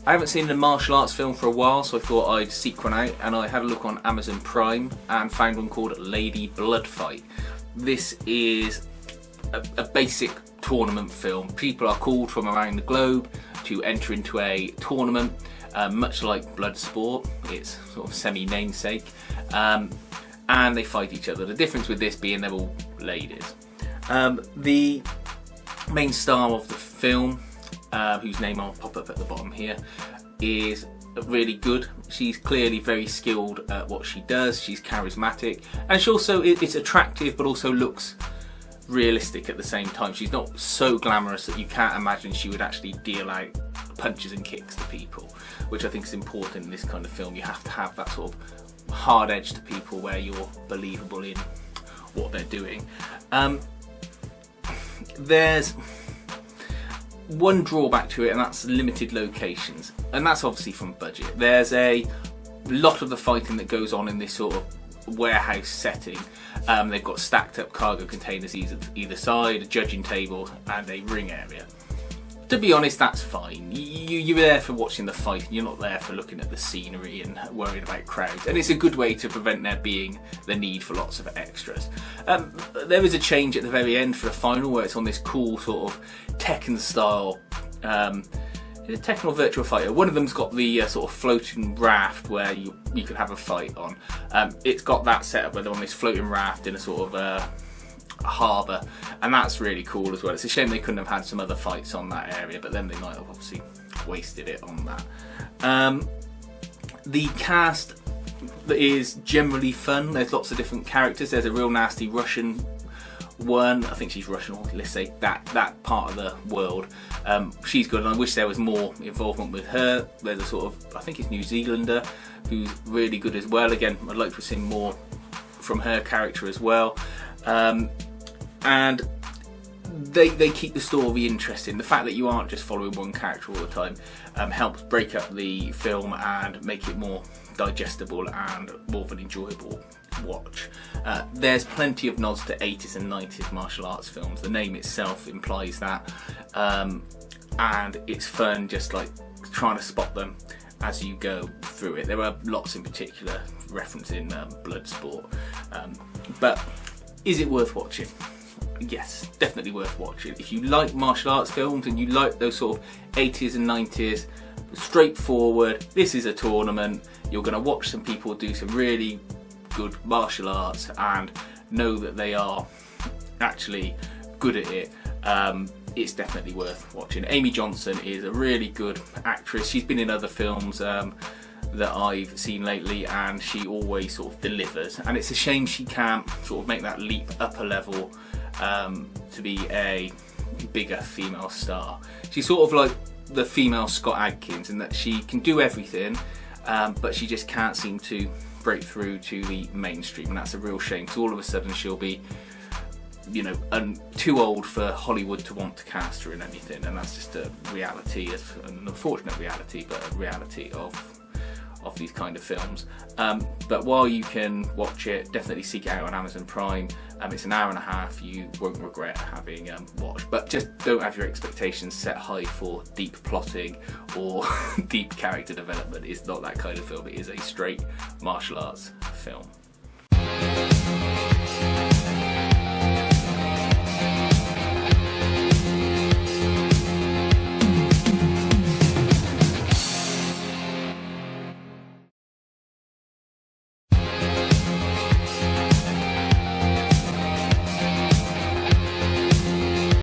I haven't seen a martial arts film for a while, so I thought I'd seek one out, and I had a look on Amazon Prime and found one called Lady Bloodfight. This is a basic tournament film. People are called from around the globe to enter into a tournament, much like Bloodsport. It's sort of semi-namesake, and they fight each other. The difference with this being they're all ladies. The main star of the film, whose name I'll pop up at the bottom here, is really good. She's clearly very skilled at what she does. She's charismatic, and she also it's attractive, but also looks realistic at the same time. She's not so glamorous that you can't imagine she would actually deal out punches and kicks to people, which I think is important in this kind of film. You have to have that sort of hard edge to people where you're believable in what they're doing. There's one drawback to it, and that's limited locations, and that's obviously from budget. There's a lot of the fighting that goes on in this sort of warehouse setting. They've got stacked up cargo containers either side, a judging table, and a ring area. To be honest, that's fine. You're there for watching the fight, and you're not there for looking at the scenery and worrying about crowds. And it's a good way to prevent there being the need for lots of extras. There is a change at the very end for the final, where it's on this cool sort of Tekken style, Tekken or Virtua Fighter. One of them's got the sort of floating raft where you can have a fight on. It's got that setup where they're on this floating raft in a sort of harbour, and that's really cool as well. It's a shame they couldn't have had some other fights on that area, but then they might have obviously wasted it on that. The cast is generally fun. There's lots of different characters. There's a real nasty Russian one. I think she's Russian, or let's say that part of the world. She's good, and I wish there was more involvement with her. There's a sort of, I think it's New Zealander, who's really good as well. Again, I'd like to see more from her character as well. And they keep the story interesting. The fact that you aren't just following one character all the time helps break up the film and make it more digestible and more of an enjoyable watch. There's plenty of nods to 80s and 90s martial arts films. The name itself implies that, and it's fun just like trying to spot them as you go through it. There are lots in particular referencing Bloodsport, but is it worth watching? Yes, definitely worth watching. If you like martial arts films and you like those sort of 80s and 90s, straightforward, this is a tournament, you're going to watch some people do some really good martial arts and know that they are actually good at it. It's definitely worth watching. Amy Johnson is a really good actress. She's been in other films that I've seen lately, and she always sort of delivers, and it's a shame she can't sort of make that leap up a level to be a bigger female star. She's sort of like the female Scott Adkins in that she can do everything, but she just can't seem to break through to the mainstream, and that's a real shame, because all of a sudden she'll be, you know, too old for Hollywood to want to cast her in anything, and that's just a reality, an unfortunate reality, but a reality of these kind of films. But while you can watch it, definitely seek it out on Amazon Prime. It's an hour and a half, you won't regret having watched, but just don't have your expectations set high for deep plotting or deep character development. It's not that kind of film. It is a straight martial arts film.